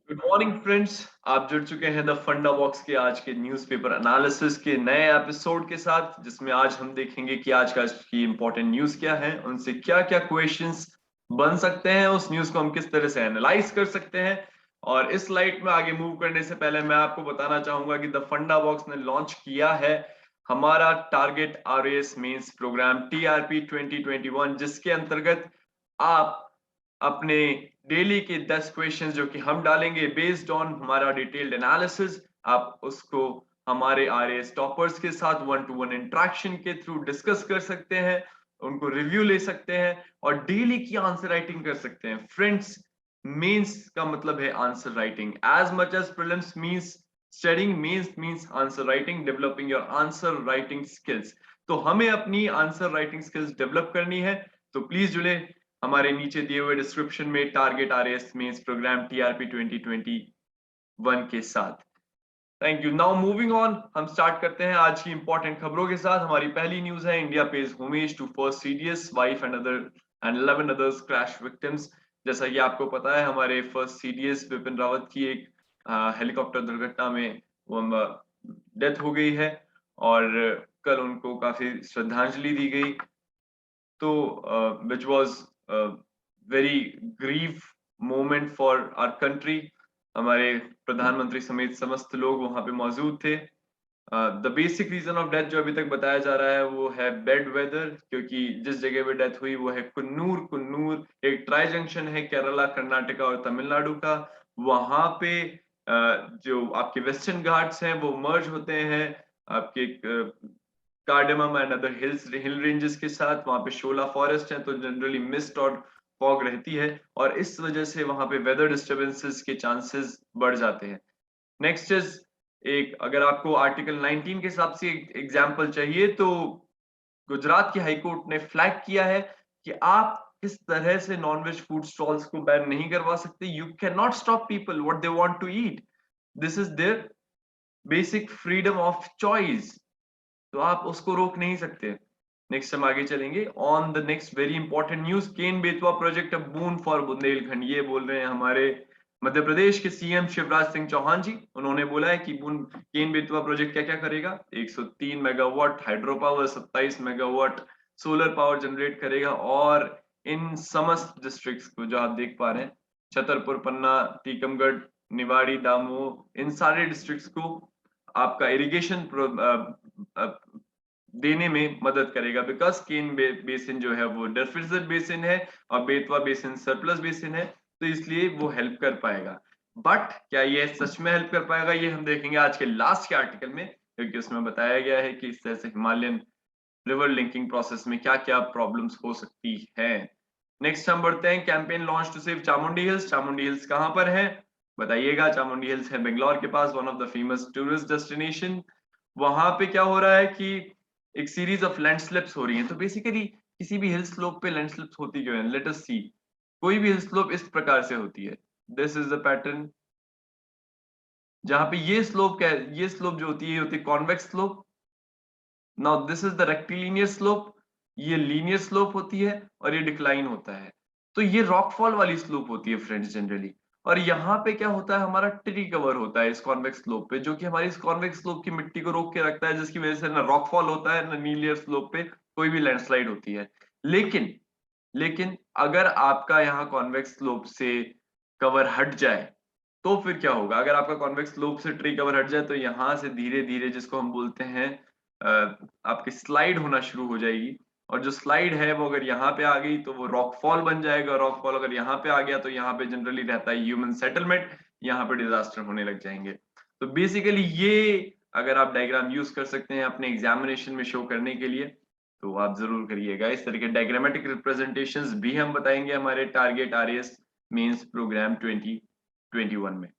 Good morning friends. आप जुड़ चुके हैं द फंडा बॉक्स के आज के न्यूज़पेपर एनालिसिस के नए एपिसोड के साथ, जिसमें आज हम देखेंगे कि आज का की इंपॉर्टेंट न्यूज़ क्या है, उनसे क्या क्या क्वेश्चंस बन सकते हैं, उस न्यूज़ को हम किस तरह से एनालाइज कर सकते हैं। और इस लाइट में आगे मूव करने से पहले मैं आपको बताना चाहूंगा कि द फंडा बॉक्स ने लॉन्च किया है हमारा target RAS mains programme TRP 2021, जिसके अंतर्गत आप अपने डेली के 10 क्वेश्चंस जो कि हम डालेंगे बेस्ड ऑन हमारा डिटेल्ड एनालिसिस, आप उसको हमारे आरएएस टॉपर्स के साथ वन टू वन इंटरेक्शन के थ्रू डिस्कस कर सकते हैं, उनको रिव्यू ले सकते हैं और डेली की आंसर राइटिंग कर सकते हैं। फ्रेंड्स, मेंस का मतलब है answer writing as much as prelims means studying, mains means answer writing, developing your answer writing skills. तो हमें अपनी आंसर राइटिंग स्किल्स डेवलप करनी है, तो प्लीज जुड़े हमारे नीचे दिए हुए डिस्क्रिप्शन में target RAS mains programme TRP 2021 के साथ। Thank you. Now moving on, हम स्टार्ट करते हैं आज की इंपॉर्टेंट खबरों के साथ। हमारी पहली न्यूज है India pays homage to first CDS wife and 11 others crash victims. जैसा कि आपको पता है, हमारे फर्स्ट सीडीएस विपिन रावत की एक हेलीकॉप्टर दुर्घटना में वो डेथ हो गई है और कल उनको काफी श्रद्धांजलि दी गई। तो which was a very grief moment for our country। हमारे प्रधानमंत्री समेत समस्त लोग वहां पे मौजूद थे। The basic reason of death जो अभी तक बताया जा रहा है वो है बेड वेदर, क्योंकि जिस जगह पे डेथ हुई वो है कुन्नूर। कुन्नूर एक ट्राई जंक्शन है केरला, कर्नाटका और तमिलनाडु का। वहां पे जो आपके वेस्टर्न घाट्स हैं वो मर्ज होते हैं आपके cardamom and other hill ranges के साथ। वहां पे शोला फॉरेस्ट है, तो जनरली मिस्ट और फॉग रहती है और इस वजह से वहां पे वेदर डिस्टरबेंसेस के चांसेस बढ़ जाते हैं। नेक्स्ट इज एक, अगर आपको आर्टिकल 19 के हिसाब से एग्जाम्पल चाहिए, तो गुजरात की हाईकोर्ट ने फ्लैग किया है कि आप किस तरह से नॉनवेज फूड स्टॉल्स को बैन नहीं करवा सकते। You can not stop people what they want to eat, this is their basic freedom of choice, तो आप उसको रोक नहीं सकते। नेक्स्ट हम आगे चलेंगे on the next very important news, Ken Betwa project a boon for Bundelkhand. ये बोल रहे हैं हमारे मध्य प्रदेश के सीएम शिवराज सिंह चौहान जी। उन्होंने बोला है कि केन बेतवा प्रोजेक्ट क्या क्या करेगा। 103 megawatt hydro power, 27 megawatt solar power generate करेगा और इन समस्त डिस्ट्रिक्ट्स को जो आप देख पा रहे हैं, छतरपुर, पन्ना, टीकमगढ़, निवाड़ी, दामोह, इन सारे डिस्ट्रिक्ट्स को आपका इरिगेशन देने में मदद करेगा। बिकॉज केन बेसिन जो है वो डेफिसिट बेसिन है और बेतवा बेसिन सरप्लस बेसिन है, तो इसलिए वो हेल्प कर पाएगा। बट क्या ये सच में हेल्प कर पाएगा, ये हम देखेंगे आज के लास्ट के आर्टिकल में, क्योंकि उसमें बताया गया है कि इस तरह से हिमालयन रिवर लिंकिंग प्रोसेस में क्या क्या प्रॉब्लम्स हो सकती है। नेक्स्ट हम बढ़ते हैं, campaign launch to save Chamundi hills. Chamundi hills कहां पर है बताइएगा। चामुंडी हिल्स है बेंगलोर के पास, one of the famous tourist destination. वहां पे क्या हो रहा है कि एक सीरीज ऑफ लैंडस्लिप्स हो रही हैं। तो बेसिकली किसी भी हिल स्लोप पे लैंडस्लिप्स होती क्यों है, लेट अस सी। कोई भी हिल स्लोप इस प्रकार से होती है, दिस इज द पैटर्न, जहां पे ये स्लोप क्या है, ये स्लोप जो होती है ये होती है convex slope. Now this is the rectilinear slope, ये लीनियर स्लोप होती है और ये डिक्लाइन होता है। तो ये रॉकफॉल वाली स्लोप होती है फ्रेंड्स जनरली। और यहाँ पे क्या होता है, हमारा ट्री कवर होता है इस कॉन्वेक्स स्लोप पे, जो कि हमारी इस कॉन्वेक्स स्लोप की मिट्टी को रोक के रखता है, जिसकी वजह से ना रॉकफॉल होता है ना लीनियर स्लोप पे कोई भी लैंडस्लाइड होती है। लेकिन लेकिन अगर आपका यहाँ कॉन्वेक्स स्लोप से कवर हट जाए तो फिर क्या होगा। अगर आपका कॉन्वेक्स स्लोप से ट्री कवर हट जाए तो यहाँ से धीरे धीरे, जिसको हम बोलते हैं आपकी स्लाइड होना शुरू हो जाएगी। और जो स्लाइड है वो अगर यहाँ पे आ गई तो वो रॉकफॉल बन जाएगा। रॉकफॉल अगर यहाँ पे आ गया तो यहाँ पे जनरली रहता है ह्यूमन सेटलमेंट, यहाँ पे डिजास्टर होने लग जाएंगे। तो बेसिकली ये अगर आप डायग्राम यूज कर सकते हैं अपने एग्जामिनेशन में शो करने के लिए, तो आप जरूर करिएगा। इस तरह के डायग्रामेटिक रिप्रेजेंटेशंस भी हम बताएंगे हमारे टारगेट आरएएस मेंस प्रोग्राम 2021 में।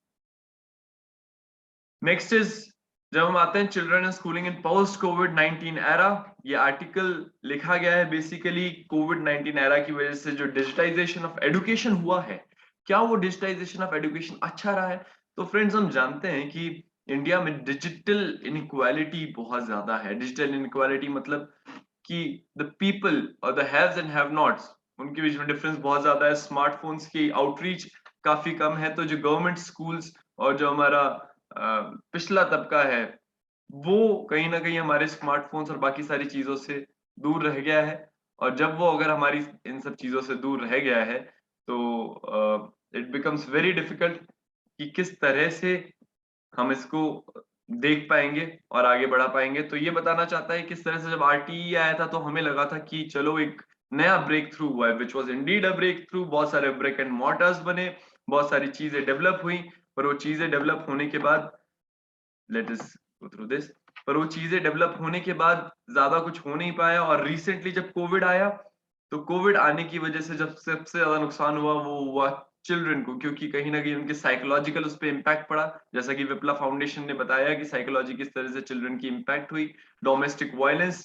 नेक्स्ट इज, जब हम आते हैं children and schooling in post Covid 19 era, ये आर्टिकल लिखा गया है बेसिकली कोविड 19 एरा की वजह से जो डिजिटाइजेशन ऑफ एजुकेशन हुआ है, क्या वो डिजिटाइजेशन ऑफ एजुकेशन अच्छा रहा है। तो फ्रेंड्स, हम जानते हैं कि इंडिया में डिजिटल इनइक्वालिटी बहुत ज्यादा है। डिजिटल इनइक्वालिटी मतलब कि द पीपल और the haves and have nots, उनके बीच में डिफरेंस बहुत ज्यादा है। स्मार्टफोन्स की आउटरीच काफी कम है। तो जो गवर्नमेंट स्कूल्स और जो हमारा पिछला तबका है वो कहीं ना कहीं हमारे स्मार्टफोन्स और बाकी सारी चीजों से दूर रह गया है। और जब वो अगर हमारी इन सब चीजों से दूर रह गया है तो इट बिकम्स वेरी डिफिकल्ट कि किस तरह से हम इसको देख पाएंगे और आगे बढ़ा पाएंगे। तो ये बताना चाहता है किस तरह से जब आरटीई आया था तो हमें लगा था कि चलो एक नया ब्रेक थ्रू हुआ है, which was indeed a breakthrough. बहुत सारे ब्रेक एंड मॉर्टर्स बने, बहुत सारी चीजें डेवलप हुई, पर वो चीजें डेवलप होने के बाद let us go through this पर वो चीजें डेवलप होने के बाद ज्यादा कुछ हो नहीं पाया। और रिसेंटली जब कोविड आया तो कोविड आने की वजह से जब सबसे ज्यादा नुकसान हुआ वो हुआ चिल्ड्रन को, क्योंकि कहीं ना कहीं उनके साइकोलॉजिकल उस पर इम्पैक्ट पड़ा। जैसा कि विप्ला फाउंडेशन ने बताया कि साइकोलॉजी किस तरह से चिल्ड्रन की इम्पैक्ट हुई। डोमेस्टिक वायलेंस,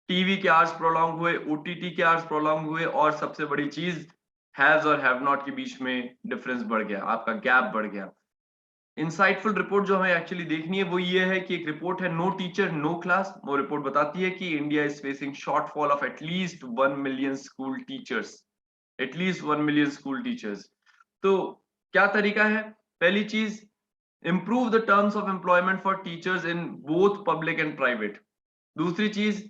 टीवी के आवर्स प्रोलॉन्ग हुए, ओटीटी के आवर्स प्रोलॉन्ग हुए, और सबसे बड़ी चीज हैव्स और हैव नॉट के बीच में डिफरेंस बढ़ गया, आपका गैप बढ़ गया। इंसाइटफुल रिपोर्ट जो हमें एक्चुअली देखनी है वो ये है कि एक रिपोर्ट है नो टीचर नो क्लास। वो रिपोर्ट बताती है कि India is facing shortfall of at least 1 million school teachers, at least 1 million school teachers. तो क्या तरीका है? पहली चीज, improve the terms of employment for teachers in both public and private. दूसरी चीज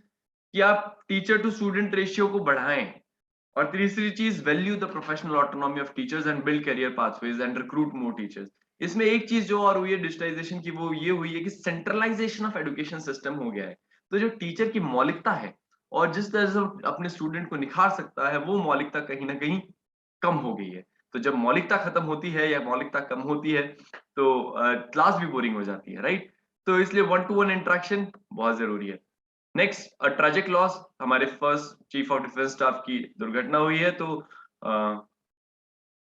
कि आप टीचर टू स्टूडेंट रेशियो को बढ़ाएं। और तीसरी चीज, value the professional autonomy of teachers and build career pathways and recruit more teachers. इसमें एक चीज जो और हुई है डिजिटाइजेशन की, वो ये हुई है कि सेंट्रलाइजेशन ऑफ एजुकेशन सिस्टम हो गया है। तो जो टीचर की मौलिकता है और जिस तरह से वो अपने स्टूडेंट को निखार सकता है, वो मौलिकता कहीं ना कहीं कम हो गई है। तो जब मौलिकता खत्म होती है या मौलिकता कम होती है तो क्लास भी बोरिंग हो जाती है, राइट? तो इसलिए 1-to-1 इंटरेक्शन बहुत जरूरी है। नेक्स्ट, ट्रेजिक लॉस, हमारे first chief of defence staff की दुर्घटना हुई है। तो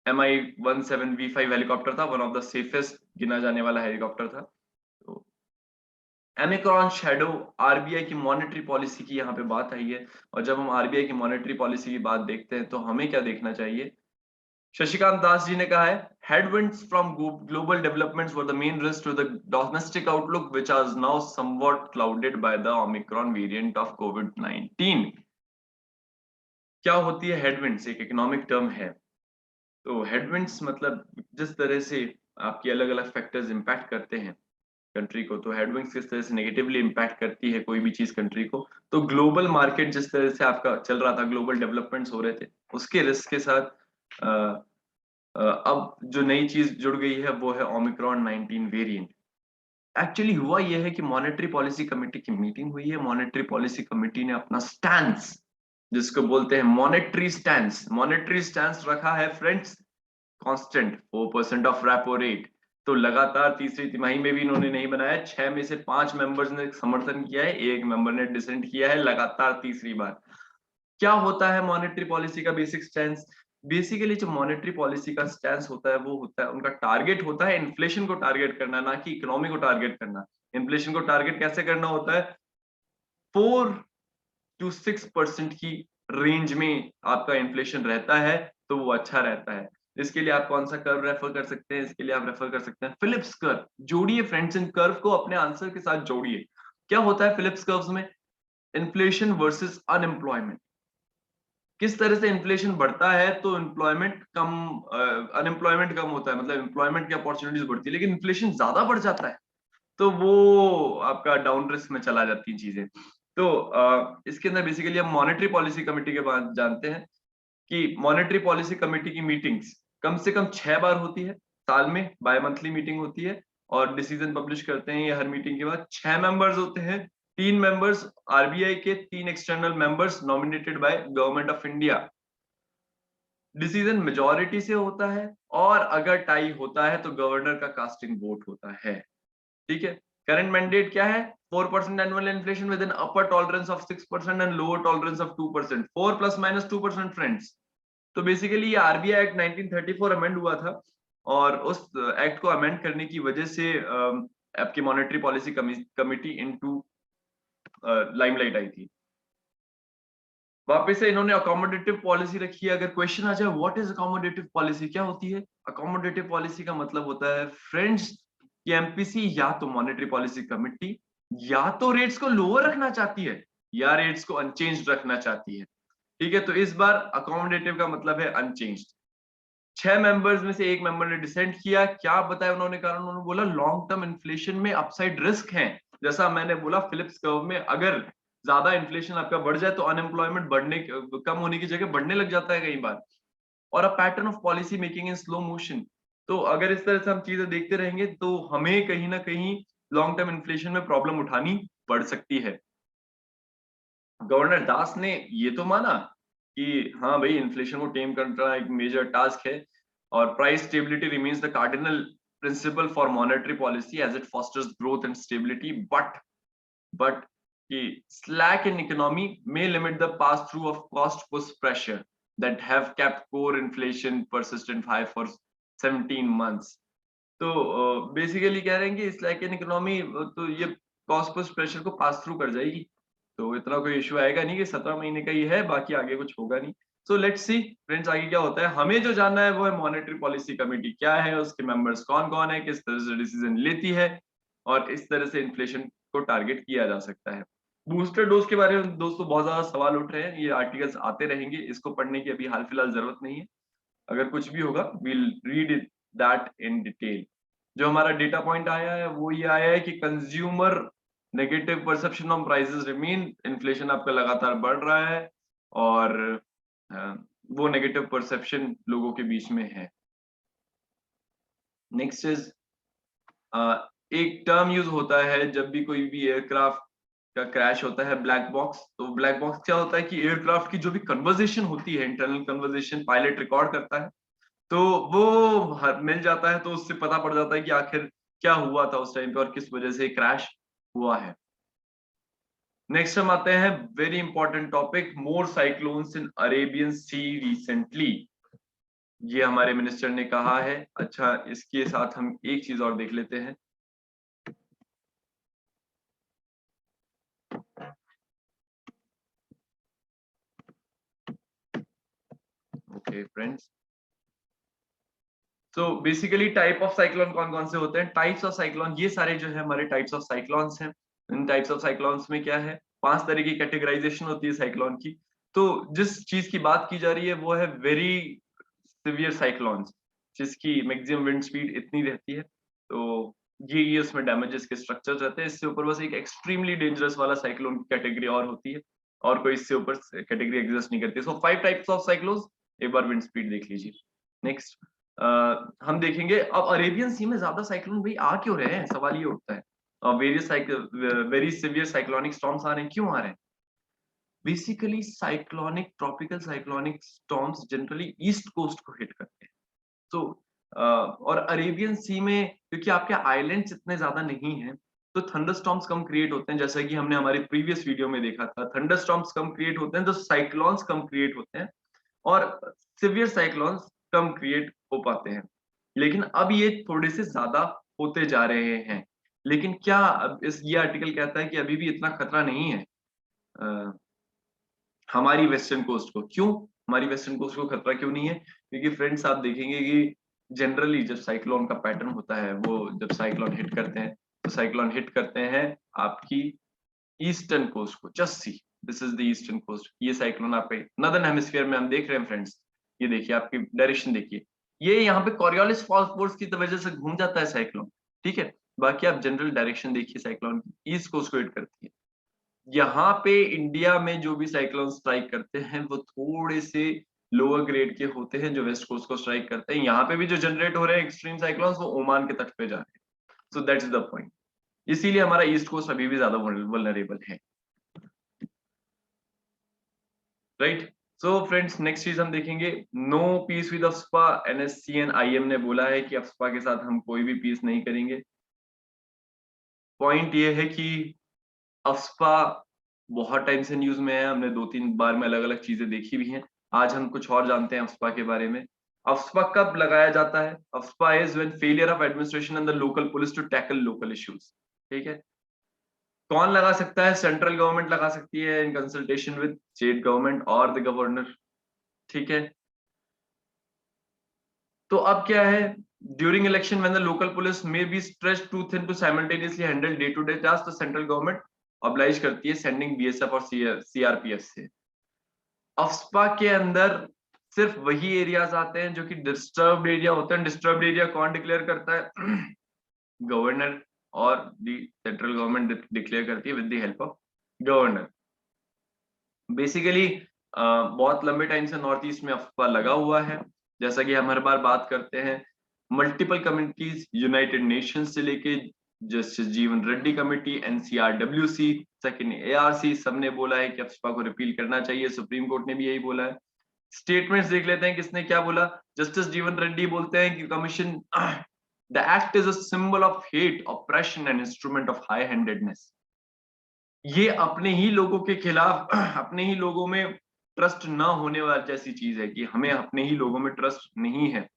MI-17V5 हेलीकॉप्टर था, वन ऑफ द सेफेस्ट गिना जाने वाला हेलीकॉप्टर था। तो ओमिक्रॉन शैडो, आरबीआई की मॉनेटरी पॉलिसी की यहाँ पे बात आई है। और जब हम आरबीआई की मॉनेटरी पॉलिसी की बात देखते हैं तो हमें क्या देखना चाहिए? शशिकांत दास जी ने कहा है, headwinds from global developments were the main risk to the domestic outlook, which is now somewhat clouded by the Omicron variant of COVID-19। क्या होती है हेडविंड्स? एक इकोनॉमिक टर्म है। तो हेडविंड्स मतलब जिस तरह से आपकी अलग अलग फैक्टर्स इंपैक्ट करते हैं कंट्री को, तो हेडविंड्स किस तरह से नेगेटिवली इंपैक्ट करती है कोई भी चीज कंट्री को। तो ग्लोबल मार्केट जिस तरह से आपका चल रहा था, ग्लोबल डेवलपमेंट्स हो रहे थे, उसके रिस्क के साथ अब जो नई चीज जुड़ गई है वो है ओमिक्रॉन 19 वेरिएंट। एक्चुअली हुआ यह है कि मॉनेटरी पॉलिसी कमेटी की मीटिंग हुई है। मॉनेटरी पॉलिसी कमेटी ने अपना स्टैंस, जिसको बोलते हैं मॉनेटरी स्टैंस रखा है friends, constant 4% of repo rate. तो लगातार तीसरी तिमाही में भी इन्होंने नहीं बनाया। 6 में से 5 मेंबर्स ने समर्थन किया है, एक मेंबर ने डिसेंट किया है, लगातार तीसरी बार। क्या होता है मॉनेटरी पॉलिसी का बेसिक स्टैंस? बेसिकली जो मॉनेटरी पॉलिसी का स्टैंस होता है वो होता है, उनका टारगेट होता है इन्फ्लेशन को टारगेट करना, ना कि इकोनॉमी को टारगेट करना। इन्फ्लेशन को टारगेट कैसे करना होता है? 4 to 6% की रेंज में आपका इन्फ्लेशन रहता है तो वो अच्छा रहता है। इसके लिए आप कौन सा कर्व रेफर कर सकते हैं? इसके लिए आप रेफर कर सकते हैं फिलिप्स कर्व। जोड़िए फ्रेंड्स, इन कर्व को अपने आंसर के साथ जोड़िए। क्या होता है फिलिप्स कर्व्स में? Inflation versus unemployment. किस तरह से इन्फ्लेशन बढ़ता है तो एम्प्लॉयमेंट कम, अनएम्प्लॉयमेंट कम होता है, मतलब एम्प्लॉयमेंट की अपॉर्चुनिटीज बढ़ती है। लेकिन इन्फ्लेशन ज्यादा बढ़ जाता है तो वो आपका डाउन रिस्क में चला जाती है चीजें। तो इसके अंदर बेसिकली हम मॉनेटरी पॉलिसी कमेटी के बाद जानते हैं कि मॉनेटरी पॉलिसी कमेटी की मीटिंग्स कम से कम 6 बार होती है साल में, बाय मंथली मीटिंग होती है। और डिसीजन पब्लिश करते हैं ये हर मीटिंग के बाद। 6 मेंबर्स होते हैं, 3 मेंबर्स आरबीआई के, 3 external members nominated by government of India. Decision majority से होता है, और अगर टाई होता है तो गवर्नर का कास्टिंग वोट होता है। ठीक है। करंट मैंडेट क्या है? 4% annual inflation with an upper tolerance of 6% and lower tolerance of 2%, 4 plus minus 2% friends. तो बेसिकली ये आरबीआई एक्ट 1934 अमेंड हुआ था, और उस एक्ट को अमेंड करने की वजह से आपकी monetary policy committee into limelight आई थी। वापस से इन्होंने अकोमोडेटिव पॉलिसी रखी है। अगर क्वेश्चन आ जाए व्हाट इज अकोमोडेटिव पॉलिसी, क्या होती है? अकोमोडेटिव पॉलिसी का मतलब होता है फ्रेंड्स कि एमपीसी या तो मॉनेटरी पॉलिसी कमिटी या तो रेट्स को लोअर रखना चाहती है या रेट्स को अनचेंज रखना चाहती है। ठीक है, तो इस बार अकोमोडेटिव का मतलब है अनचेंज्ड। 6 मेंबर्स में से एक मेंबर ने डिसेंट किया। क्या बताया उन्होंने कारण? उन्होंने बोला लॉन्ग टर्म इन्फ्लेशन में अपसाइड रिस्क है। जैसा मैंने बोला फिलिप्स कर्व में अगर ज्यादा इन्फ्लेशन आपका बढ़ जाए तो अनएम्प्लॉयमेंट बढ़ने कम होने की जगह बढ़ने लग जाता है कई बार। और a pattern of policy making in slow motion. तो अगर इस तरह से हम चीजें देखते रहेंगे तो हमें कहीं ना कहीं लॉन्ग टर्म इन्फ्लेशन में प्रॉब्लम उठानी पड़ सकती है। गवर्नर दास ने ये तो माना कि हाँ भाई इन्फ्लेशन को टेम करना एक मेजर टास्क है और price stability remains the cardinal principle for monetary policy as it fosters growth and stability but कि slack in economy may limit the pass through of cost push pressure that have kept core inflation persistent high for 17 months। तो basically कह रहे हैं कि slack in economy तो ये cost push pressure को pass through कर जाएगी। तो इतना कोई इश्यू आएगा नहीं कि 17 महीने का ही है बाकी आगे कुछ होगा नहीं। सो लेट्स सी फ्रेंड्स आगे क्या होता है। हमें जो जानना है वो है मॉनेटरी पॉलिसी कमेटी क्या है, उसके मेंबर्स कौन कौन है, किस तरह से डिसीजन लेती है और इस तरह से इन्फ्लेशन को टारगेट किया जा सकता है। बूस्टर डोज के बारे में दोस्तों बहुत ज्यादा सवाल उठ रहे हैं। ये आर्टिकल्स आते रहेंगे, इसको पढ़ने की अभी हाल फिलहाल जरूरत नहीं है। अगर कुछ भी होगा we'll read it that in detail. जो हमारा डेटा पॉइंट आया है वो ये आया है कि consumer negative perception on prices remain. Inflation आपका लगातार बढ़ रहा है और वो नेगेटिव परसेप्शन लोगों के बीच में है। नेक्स्ट इज एक टर्म यूज होता है जब भी कोई भी एयरक्राफ्ट का क्रैश होता है, ब्लैक बॉक्स। तो ब्लैक बॉक्स क्या होता है कि एयरक्राफ्ट की जो भी कन्वर्सेशन होती है, इंटरनल कन्वर्सेशन पायलट रिकॉर्ड करता है तो वो मिल जाता है, तो उससे पता पड़ जाता है कि आखिर क्या हुआ था उस टाइम पे और किस वजह से क्रैश हुआ है। नेक्स्ट हम आते हैं very important topic, more cyclones in Arabian sea recently. ये हमारे मिनिस्टर ने कहा है। अच्छा इसके साथ हम एक चीज और देख लेते हैं। ओके फ्रेंड्स, तो बेसिकली टाइप ऑफ साइक्लोन कौन कौन से होते हैं? टाइप्स ऑफ साइक्लोन, ये सारे जो है हमारे टाइप्स ऑफ साइक्लोन्स हैं। इन टाइप्स ऑफ साइक्लोन्स में क्या है, 5 तरह की कैटेगराइजेशन होती है साइक्लोन की। तो जिस चीज की बात की जा रही है वो है वेरी सिवियर साइक्लोन्स, जिसकी मैक्सिमम विंड स्पीड इतनी रहती है। तो ये उसमें डैमेजेस के स्ट्रक्चर रहते हैं। इससे ऊपर बस एक एक्सट्रीमली डेंजरस वाला साइक्लोन की कैटेगरी और होती है और कोई इससे ऊपर कैटेगरी एग्जिस्ट नहीं करती। सो 5 टाइप्स ऑफ साइक्लोन्स, एक बार विंड स्पीड देख लीजिए। नेक्स्ट हम देखेंगे अब अरेबियन सी में ज्यादा साइक्लोन भाई आ क्यों रहे हैं, सवाल ये उठता है। वेरी सिवियर साइक्लोनिक स्टॉर्म्स आ रहे हैं, क्यों आ रहे हैं? Basically cyclonic tropical cyclonic storms generally east coast को हिट करते हैं। तो और अरेबियन सी में क्योंकि आपके आइलैंड्स इतने ज्यादा नहीं हैं तो थंडरस्टॉर्म्स कम क्रिएट होते हैं। जैसा कि हमने हमारी प्रीवियस वीडियो में देखा था, थंडरस्टॉर्म्स कम क्रिएट होते हैं तो साइक्लोन्स कम क्रिएट होते हैं और सिवियर साइक्लोन्स कम क्रिएट हो पाते हैं। लेकिन अब ये थोड़े से ज्यादा होते जा रहे हैं। लेकिन क्या अब इस ये आर्टिकल कहता है कि अभी भी इतना खतरा नहीं है हमारी वेस्टर्न कोस्ट को। क्यों हमारी वेस्टर्न कोस्ट को खतरा क्यों नहीं है? क्योंकि फ्रेंड्स आप देखेंगे कि जनरली जब साइक्लोन का पैटर्न होता है, वो जब साइक्लोन हिट करते हैं तो साइक्लोन हिट करते हैं आपकी ईस्टर्न कोस्ट को। Just see this is the eastern coast. ये साइक्लोन आपके नदर्न हेमिस्फीयर में हम देख रहे हैं फ्रेंड्स। ये देखिए आपकी डायरेक्शन देखिए, ये यहाँ पे कॉरियोलिस फोर्स की वजह से घूम जाता है साइक्लोन, ठीक है। बाकी आप जनरल डायरेक्शन देखिए साइक्लोन की, ईस्ट कोस्ट को हिट करती है। यहाँ पे इंडिया में जो भी साइक्लोन स्ट्राइक करते हैं वो थोड़े से लोअर ग्रेड के होते हैं जो वेस्ट कोस्ट को स्ट्राइक करते हैं। यहाँ पे भी जो जनरेट हो रहे हैं एक्सट्रीम साइक्लोन्स वो ओमान के तट पे जा रहे हैं। So that's the point. इसीलिए हमारा ईस्ट कोस्ट अभी भी ज्यादा वल्नरेबल है, राइट। सो फ्रेंड्स नेक्स्ट चीज हम देखेंगे, no peace with AFSPA. NSCN-IM ने बोला है कि अफ्स्पा के साथ हम कोई भी पीस नहीं करेंगे। पॉइंट ये है कि अफ्स्पा बहुत टाइम से न्यूज में है, हमने 2-3 बार में अलग अलग चीजें देखी भी हैं। आज हम कुछ और जानते हैं अफ्स्पा के बारे में। अफ्स्पा कब लगाया जाता है? AFSPA is when failure of administration and the local police to tackle local issues, ठीक है। कौन लगा सकता है? सेंट्रल गवर्नमेंट लगा सकती है in consultation with state government और द गवर्नर, ठीक है। तो अब क्या है, during election when the local police may be stretched too thin to simultaneously handle day to day task, the central government oblige करती है सेंडिंग BSF और CRPF से। अफ्स्पा के अंदर सिर्फ वही एरियाज आते हैं जो कि डिस्टर्ब्ड एरिया होते हैं। डिस्टर्ब्ड एरिया कौन डिक्लेयर करता है? गवर्नर, और दी सेंट्रल गवर्नमेंट डिक्लेयर करती है with the help of governor. Basically बहुत लंबे टाइम से नॉर्थ ईस्ट में अफवाह लगा हुआ है, जैसा कि हम हर बार बात करते हैं। मल्टीपल कमिटीज, यूनाइटेड नेशंस से लेके जस्टिस जीवन रेड्डी कमेटी, एनसीआरडब्ल्यूसी, सेकंड एआरसी, सबने बोला है कि अफवाह को रिपील करना चाहिए। सुप्रीम कोर्ट ने भी यही बोला है। स्टेटमेंट्स देख लेते हैं किसने क्या बोला। जस्टिस जीवन रेड्डी बोलते हैं कि commission the act is a symbol of hate, operation and instrument of high handedness. ये अपने ही लोगों के खिलाफ अपने ही लोगों में ट्रस्ट ना होने वाली जैसी चीज है कि हमें अपने ही लोगों में ट्रस्ट नहीं है,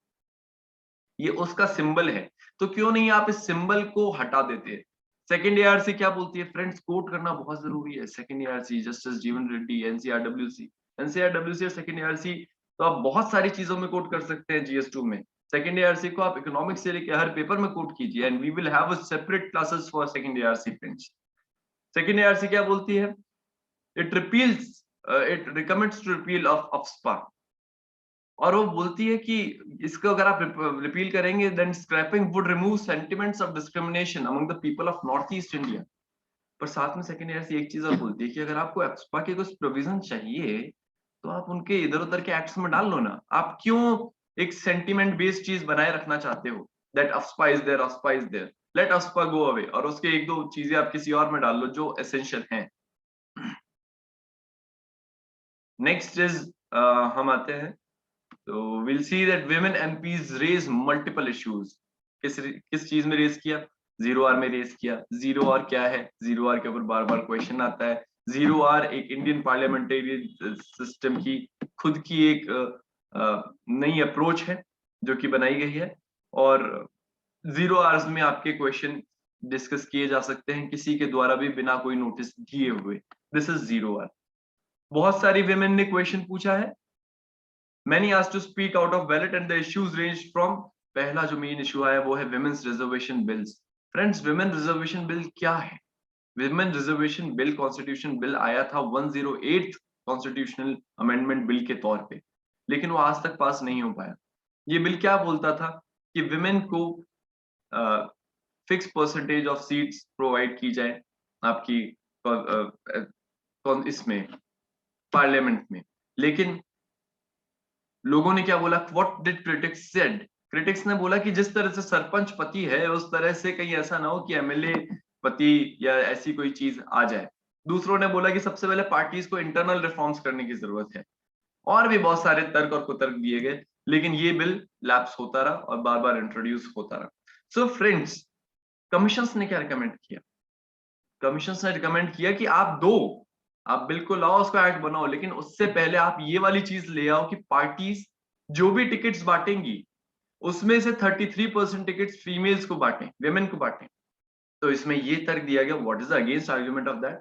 ये उसका सिंबल है। तो क्यों नहीं आप इस सिंबल को हटा देते हैं? सेकंड एआरसी क्या बोलती है फ्रेंड्स? कोट करना बहुत जरूरी है। सेकंड एआरसी, जस्टिस जीवन रेड्डी, एनसीआरडब्ल्यूसी और सेकंड एआरसी तो आप बहुत सारी चीजों में कोट कर सकते हैं जीएस2 में। सेकंड एआरसी को आप इकोनॉमिक्स से लेकर हर पेपर में कोट कीजिए, and we will have a separate classes for second ARC friends. Second ARC क्या बोलती है? It repeals, it recommends to repeal of AFSPA, और वो बोलती है कि इसको अगर आप रिपील करेंगे then scrapping would remove sentiments of discrimination among the people of north east India. पर साथ में सेकंड ईयर से एक चीज और बोलती है कि अगर आपको एप्सपा के कुछ प्रोविजन चाहिए तो आप उनके इधर उधर के एक्ट्स में डाल लो ना। आप क्यों एक सेंटिमेंट बेस्ड चीज बनाए रखना चाहते हो? That AFSPA is there, AFSPA is there, let AFSPA go away, और उसके एक दो चीजें आप किसी और में डाल लो जो एसेंशियल हैं। नेक्स्ट इज, हम आते हैं तो we'll see that women MPs raise multiple issues। किस चीज में रेस किया? जीरो आर में रेस किया। जीरो आर क्या है? जीरो आर के ऊपर बार बार क्वेश्चन आता है। जीरो आर एक इंडियन पार्लियामेंट्री सिस्टम की खुद की एक नई अप्रोच है जो कि बनाई गई है, और जीरो आवर्स में आपके क्वेश्चन डिस्कस किए जा सकते हैं किसी के द्वारा भी बिना कोई नोटिस दिए हुए। This is zero hour. बहुत सारी women ने क्वेश्चन पूछा है। Many asked to speak out of ballot and the issues ranged from, पहला जो मेन इशू आया वो है women's reservation bills। Friends, women reservation bill क्या है? women reservation bill constitution bill आया था 108th कॉन्स्टिट्यूशनल अमेंडमेंट बिल के तौर पे, लेकिन वो आज तक पास नहीं हो पाया। ये बिल क्या बोलता था कि विमेन को fix percentage of seats provide की जाए आपकी इसमें पार्लियामेंट में। लेकिन लोगों ने क्या बोला? What did critics said? Critics ने बोला कि जिस तरह से सरपंच पति है उस तरह से कहीं ऐसा ना हो कि एमएलए पति या ऐसी कोई चीज आ जाए। दूसरों ने बोला कि सबसे पहले पार्टीज को इंटरनल रिफॉर्म्स करने की जरूरत है, और भी बहुत सारे तर्क और कुतर्क दिए गए, लेकिन ये बिल लैप्स होता रहा और बार बार इंट्रोड्यूस होता रहा। सो फ्रेंड्स, कमीशंस ने क्या रिकमेंड किया? कमीशंस ने रिकमेंड किया कि आप दो, आप बिल्कुल लाओ, उसको एक्ट बनाओ, लेकिन उससे पहले आप ये वाली चीज ले आओ कि पार्टीज जो भी टिकट्स बांटेंगी उसमें से 33% टिकट्स फीमेल्स को बांटें, वेमेन को बांटें। तो इसमें ये तर्क दिया गया, what is the against argument of that,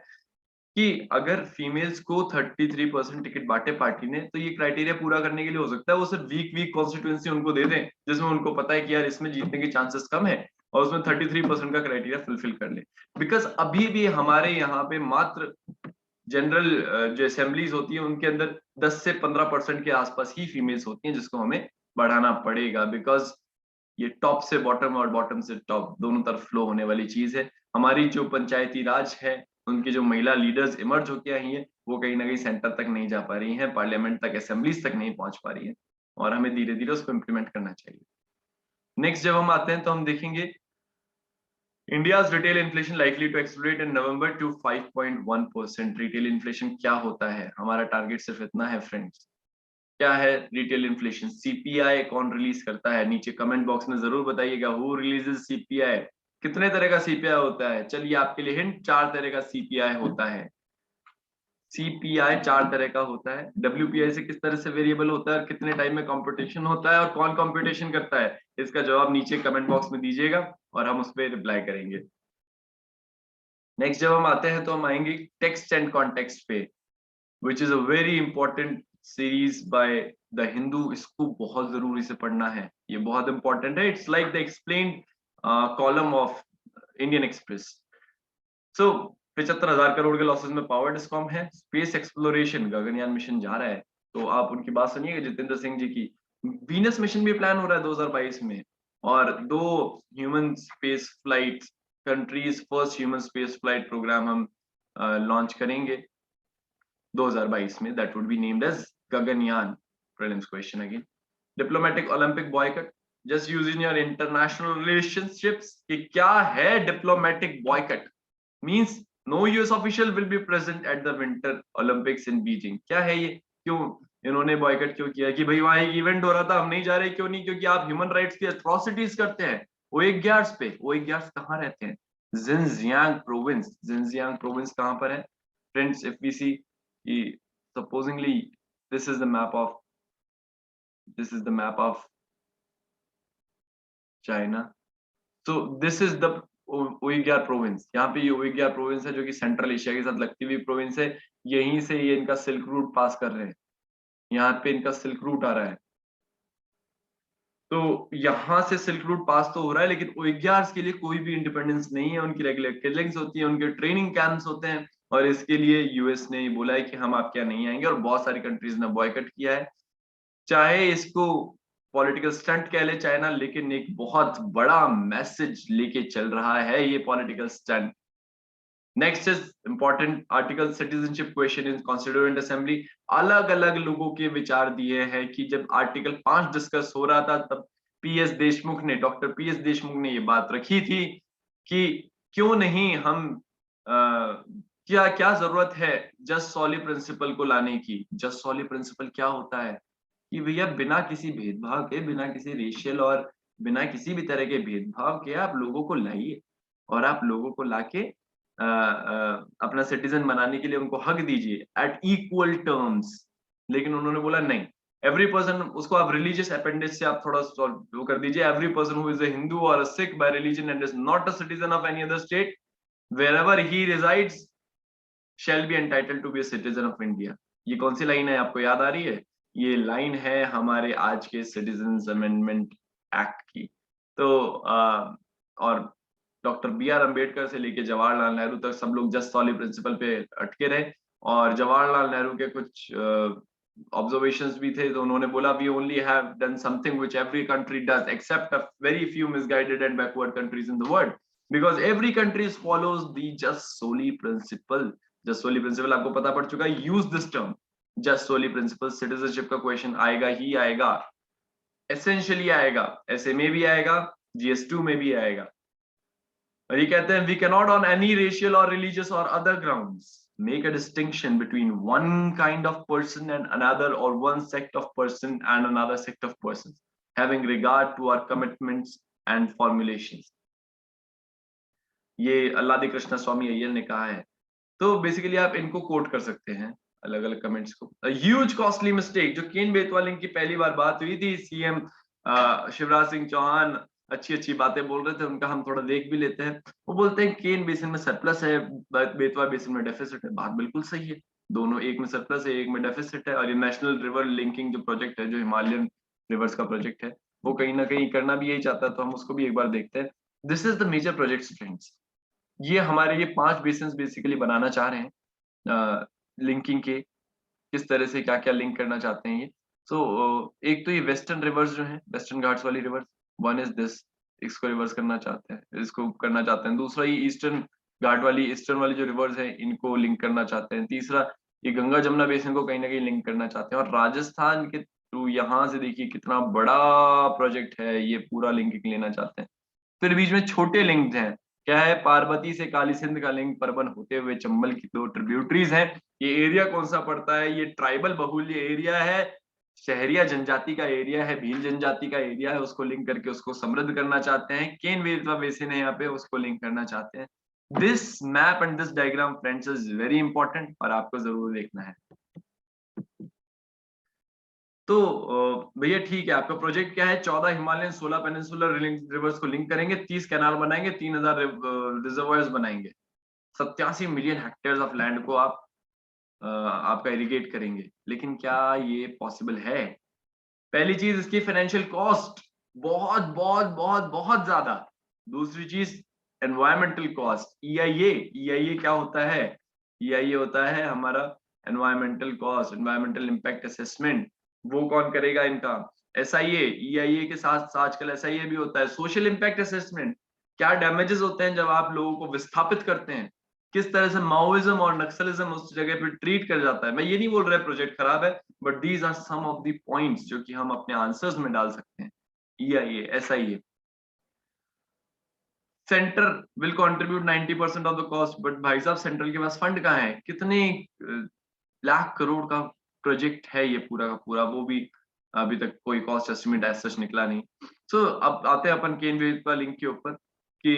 कि अगर फीमेल्स को 33% टिकट बांटे पार्टी ने तो ये क्राइटेरिया पूरा करने के लिए हो सकता है वो सिर्फ वीक वीक कॉन्स्टिट्यूएंसी उनको दे दें जिसमें उनको पता है कि यार इसमें जीतने के चांसेस कम है, और उसमें 33% का क्राइटेरिया फुलफिल कर ले। बिकॉज अभी भी हमारे यहाँ पे मात्र जनरल जो असेंबलीज होती है उनके अंदर 10 से 15% के आसपास ही फीमेल्स होती हैं, जिसको हमें बढ़ाना पड़ेगा। बिकॉज ये टॉप से बॉटम और बॉटम से टॉप दोनों तरफ फ्लो होने वाली चीज है। हमारी जो पंचायती राज है उनकी जो महिला लीडर्स इमर्ज होके आई हैं वो कहीं ना कहीं सेंटर तक नहीं जा पा रही हैं, पार्लियामेंट तक, असेंबलीज तक नहीं पहुंच पा रही हैं, और हमें धीरे धीरे उसको इम्प्लीमेंट करना चाहिए। नेक्स्ट जब हम आते हैं तो हम देखेंगे India's retail inflation likely to accelerate in November to 5.1%। Retail inflation क्या होता है? हमारा टारगेट सिर्फ इतना है फ्रेंड्स। क्या है रिटेल इन्फ्लेशन? सीपीआई कौन रिलीज करता है? नीचे कमेंट बॉक्स में जरूर बताइएगा, हु रिलीजेस सीपीआई। कितने तरह का सीपीआई होता है? चलिए आपके लिए हिंट, 4 तरह का सीपीआई होता है। सीपीआई 4 तरह का होता है। डब्ल्यूपीआई से किस तरह से वेरिएबल होता है और कितने टाइम में कंपटीशन होता है और कौन कंपटीशन करता है, इसका जवाब नीचे कमेंट बॉक्स में दीजिएगा और हम उस पर रिप्लाई करेंगे। नेक्स्ट जब हम आते हैं तो हम आएंगे टेक्स्ट एंड कॉन्टेक्स्ट पे, which is a very important series by the Hindu. इसको बहुत जरूरी से पढ़ना है, ये बहुत इंपॉर्टेंट है। It's like the explained column of Indian Express. So 75,000 crore के लॉसेस में पावर डिस्कॉम है। स्पेस एक्सप्लोरेशन, गगनयान मिशन जा रहा है, तो आप उनकी बात सुनिएगा जितेंद्र सिंह जी की। वीनस मिशन भी प्लान हो रहा है 2022 में, और 2 human space flight countries first human space flight programme हम लॉन्च करेंगे 2022 में, that would be named as Gaganyaan. Prelims question again. Diplomatic Olympic boycott, just use in your international relationships कि क्या है diplomatic boycott. Means no US official will be present at the winter Olympics in Beijing. क्या है ये, क्यों इन्होंने boy cut क्यों किया कि भाई वहां एक इवेंट हो रहा था हम नहीं जा रहे, क्यों नहीं, क्योंकि आप ह्यूमन राइट्स की एट्रोसिटीज करते हैं। ओएग्यार्स पे, ओएग्यार्स कहाँ रहते हैं, जिनजियांग प्रोविंस। जिनजियांग प्रोविंस कहाँ पर है friends, if we see supposingly this is the map of this is the map of China, so this is the Uyghur province. यहाँ पे ये उइग्यार प्रोविंस है जो कि सेंट्रल एशिया के साथ लगती हुई प्रोविंस है। यहीं से ये इनका सिल्क रूट पास कर रहे हैं, यहाँ पे इनका सिल्क रूट आ रहा है। तो यहाँ से सिल्क रूट पास तो हो रहा है, लेकिन उइग्यार्स के लिए कोई भी इंडिपेंडेंस नहीं है। उनकी रेगुलर किलिंग्स होती है, उनके ट्रेनिंग कैंप्स होते हैं, और इसके लिए यूएस ने बोला है कि हम आपके यहाँ नहीं आएंगे, और बहुत सारी कंट्रीज ने बॉयकट किया है। चाहे इसको पॉलिटिकल स्टंट कह ले चाइना, लेकिन एक बहुत बड़ा मैसेज लेके चल रहा है ये political stunt. Next is important article citizenship question in constituent assembly. अलग अलग लोगों के विचार दिए हैं कि जब आर्टिकल 5 डिस्कस हो रहा था तब पीएस देशमुख ने, डॉक्टर पीएस देशमुख ने ये बात रखी थी कि क्यों नहीं हम क्या क्या जरूरत है जस्ट सॉली प्रिंसिपल को लाने की। जस्ट सॉली प्रिंसिपल क्या होता है कि भैया बिना किसी भेदभाव के, बिना किसी रेशियल और बिना किसी भी तरह के भेदभाव के आप लोगों को लाइए, और आप लोगों को लाके अपना सिटीजन बनाने के लिए उनको हक दीजिए एट इक्वल टर्म्स। लेकिन उन्होंने बोला नहीं, एवरी पर्सन, उसको आप रिलीजियस अपेंडेज से आप थोड़ा वो कर दीजिए, every person who is a Hindu और a Sikh by religion and is not a citizen of any other state wherever he resides shall be entitled to be a citizen of India। ये कौन सी line है, आपको याद आ रही है? ये लाइन है हमारे आज के सिटीजन्स अमेंडमेंट एक्ट की। तो और डॉक्टर बी आर अम्बेडकर से लेके जवाहरलाल नेहरू तक सब लोग जस्ट सॉली प्रिंसिपल पे अटके रहे, और जवाहरलाल नेहरू के कुछ ऑब्जर्वेशंस भी थे, तो उन्होंने बोला we only have done something which every country does except a very few misguided and backward countries in the world, because every country follows the jus soli principle. Jus soli principle आपको पता पड़ चुका है, use this term jus soli principle. Citizenship का question आएगा ही आएगा, essentially आएगा, ऐसे में भी आएगा, जीएस2 में भी आएगा। और ये कहते हैं we cannot on any racial और रिलीजियस और other grounds make a distinction between one kind of person and another, or one sect of person and another sect of persons, having regard to our commitments and formulations। ये अल्लादी कृष्णा स्वामी अय्यर ने कहा है। तो basically आप इनको coat कर सकते हैं अलग अलग कमेंट्स को। ह्यूज कॉस्टली मिस्टेक, जो केन बेतवाल इनकी पहली बार बात हुई थी, सीएम शिवराज सिंह चौहान अच्छी अच्छी बातें बोल रहे थे, उनका हम थोड़ा देख भी लेते हैं। वो बोलते हैं केन बेसिन में सरप्लस है, बेतवा बेसिन में डेफिसिट है। बात बिल्कुल सही है, दोनों, एक में सरप्लस है, एक में डेफिसिट है। और ये नेशनल रिवर लिंकिंग जो प्रोजेक्ट है, जो हिमालयन रिवर्स का प्रोजेक्ट है, वो कहीं ना कहीं करना भी यही चाहता है, तो हम उसको भी एक बार देखते हैं। This is the major project friends. ये हमारे ये 5 बेसिन बेसिकली बनाना चाह रहे हैं, लिंकिंग के किस तरह से क्या क्या लिंक करना चाहते हैं ये। सो एक तो ये वेस्टर्न रिवर्स जो है, वेस्टर्न घाट्स वाली रिवर्स, वन इज दिस, इसको रिवर्स करना चाहते हैं, इसको करना चाहते हैं। दूसरा ये ईस्टर्न घाट वाली, ईस्टर्न वाली जो रिवर्स है, इनको लिंक करना चाहते हैं। तीसरा ये गंगा जमुना बेसिन को कहीं ना कहीं लिंक करना चाहते हैं। और राजस्थान के थ्रू यहाँ से देखिए कितना बड़ा प्रोजेक्ट है, ये पूरा लिंकिंग लेना चाहते हैं। फिर बीच में छोटे लिंक हैं, क्या है, पार्वती से काली सिंध का लिंक परबन होते हुए चंबल की 2 ट्रिब्यूटरीज हैं। ये एरिया कौन सा पड़ता है, ये ट्राइबल बहुल्य एरिया है, शहरिया जनजाति का एरिया है, भील जनजाति का एरिया है, उसको लिंक करके उसको समृद्ध करना चाहते हैं। केन बेतवा बेसिन है यहाँ पे, उसको लिंक करना चाहते हैं। This map and this diagram friends is very important, और आपको जरूर देखना है। तो भैया ठीक है, आपका प्रोजेक्ट क्या है, 14 हिमालयन 16 पेनिनसुलर रिवर्स को लिंक करेंगे, 30 कैनाल बनाएंगे, 3000 रिजर्वायर्स बनाएंगे, 87 मिलियन हेक्टेयर ऑफ लैंड को आप आपका इरिगेट करेंगे। लेकिन क्या ये पॉसिबल है? पहली चीज, इसकी फाइनेंशियल कॉस्ट बहुत बहुत बहुत बहुत ज्यादा। दूसरी चीज, एनवायरमेंटल कॉस्ट, ईआईए। ईआईए क्या होता है? ईआईए होता है हमारा environmental cost, environmental impact assessment, वो कौन करेगा इनका? SIA, EIA के साथ आजकल SIA भी होता है। सोशल इम्पैक्ट असेसमेंट, क्या डैमेजेस होते हैं जब आप लोगों को विस्थापित करते हैं, किस तरह से माओइज्म और नक्सलिज्म उस जगह पे ट्रीट कर जाता है। मैं ये नहीं बोल रहा प्रोजेक्ट खराब है, but these are some of the points जो कि हम अपने आंसर्स में डाल सकते हैं। EIA, SIA, centre will contribute 90% of the cost, but भाई साहब सेंट्रल के पास फंड कहाँ है? कितने लाख करोड़ का प्रोजेक्ट है ये पूरा का पूरा, वो भी अभी तक कोई कॉस्ट एस्टिमेट एज सच निकला नहीं। सो अब आते हैं अपन केन बेतवा लिंक के ऊपर कि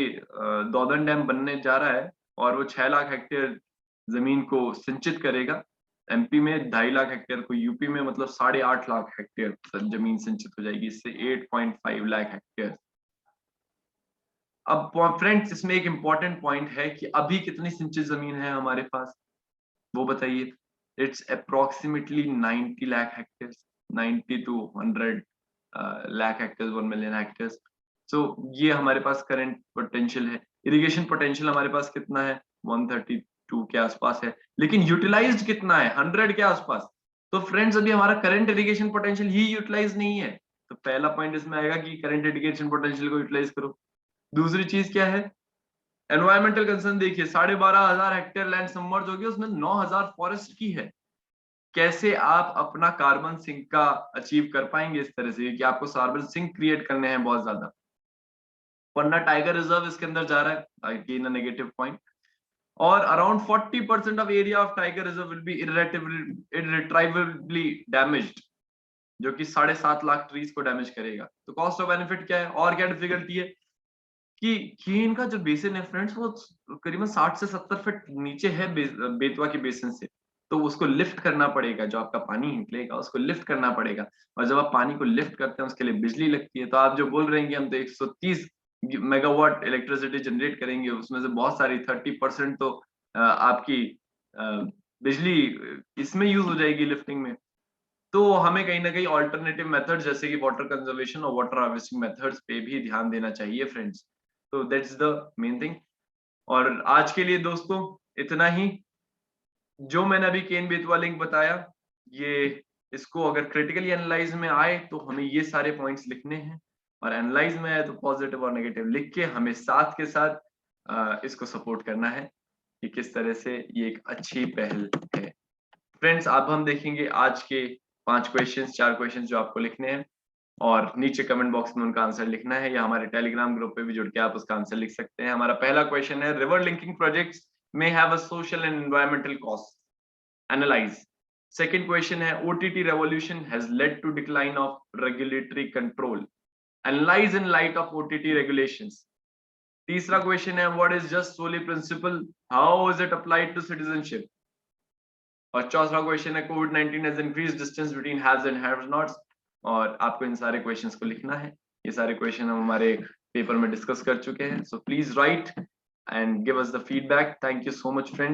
दौधन डैम बनने जा रहा है और वो 6 लाख हेक्टेयर जमीन को सिंचित करेगा। MP में 2.5 लाख हेक्टेयर को, यूपी में मतलब 8.5 लाख हेक्टेयर जमीन सिंचित हो जाएगी, इससे 8.5 लाख हेक्टेयर। अब फ्रेंड्स इसमें एक इंपॉर्टेंट पॉइंट है कि अभी कितनी सिंचित जमीन है हमारे पास, वो बताइए। It's approximately 90 lakh hectare, 90 to 100 lakh hectare, 1 million हेक्टेयर। सो ये हमारे पास करंट पोटेंशियल है। इरिगेशन पोटेंशियल हमारे पास कितना है? 132 के आसपास है, लेकिन यूटिलाइज्ड कितना है? 100 के आसपास। तो फ्रेंड्स अभी हमारा करंट इरिगेशन पोटेंशियल ही यूटिलाइज नहीं है। तो पहला पॉइंट इसमें आएगा कि करंट इरिगेशन पोटेंशियल को यूटिलाइज करो। दूसरी चीज क्या है? एनवायरमेंटल कंसर्न देखिए, 12,500 हेक्टेयर लैंड सबमर्ज हो गया, उसमें 9,000 फॉरेस्ट की है। कैसे आप अपना कार्बन सिंक का अचीव कर पाएंगे इस तरह से कि आपको कार्बन सिंक क्रिएट करने हैं बहुत ज्यादा। पन्ना टाइगर रिजर्व इसके अंदर जा रहा है, अगेन अ नेगेटिव पॉइंट। और around 40% of area of tiger reserve will be irretrievably damaged, जो कि 7.5 लाख ट्रीज को डैमेज करेगा। तो कॉस्ट ऑफ बेनिफिट क्या है और क्या डिफिकल्टी है कि केन का जो बेसिन है फ्रेंड्स, वो करीबन 60 से 70 फीट नीचे है बेतवा के बेसिन से। तो उसको लिफ्ट करना पड़ेगा, जो आपका पानी निकलेगा उसको लिफ्ट करना पड़ेगा। और जब आप पानी को लिफ्ट करते हैं उसके लिए बिजली लगती है। तो आप जो बोल रहे हैं कि हम तो 130 मेगावाट इलेक्ट्रिसिटी जनरेट करेंगे, उसमें से बहुत सारी 30% तो आपकी बिजली इसमें यूज हो जाएगी लिफ्टिंग में। तो हमें कहीं ना कहीं ऑल्टरनेटिव मेथड जैसे कि वाटर कंजर्वेशन और वाटर हार्वेस्टिंग मेथड्स पे भी ध्यान देना चाहिए फ्रेंड्स। तो दैट्स द मेन थिंग। और आज के लिए दोस्तों इतना ही। जो मैंने अभी केन बेतवा लिंक बताया, ये इसको अगर क्रिटिकली एनालाइज में आए तो हमें ये सारे पॉइंट्स लिखने हैं, और एनालाइज में आए तो पॉजिटिव और नेगेटिव लिख के हमें साथ के साथ इसको सपोर्ट करना है कि किस तरह से ये एक अच्छी पहल है। फ्रेंड्स अब हम देखेंगे आज के 5 क्वेश्चंस, 4 क्वेश्चंस जो आपको लिखने हैं, और नीचे कमेंट बॉक्स में उनका आंसर लिखना है, या हमारे टेलीग्राम ग्रुप पे भी जुड़ के आप उसका आंसर लिख सकते हैं। हमारा पहला क्वेश्चन है, river linking projects may have a social and environmental cost. Analyze. Second question है, OTT revolution has led to decline of regulatory control. Analyze in light of OTT regulations. तीसरा क्वेश्चन है, what is just solely principle? How is it applied to citizenship? और चौथा question है, COVID-19 has increased distance between haves and have nots. और आपको इन सारे questions को लिखना है। ये सारे क्वेश्चन हम हमारे पेपर में डिस्कस कर चुके हैं। So please right and give us the feedback. Thank you so much, friends.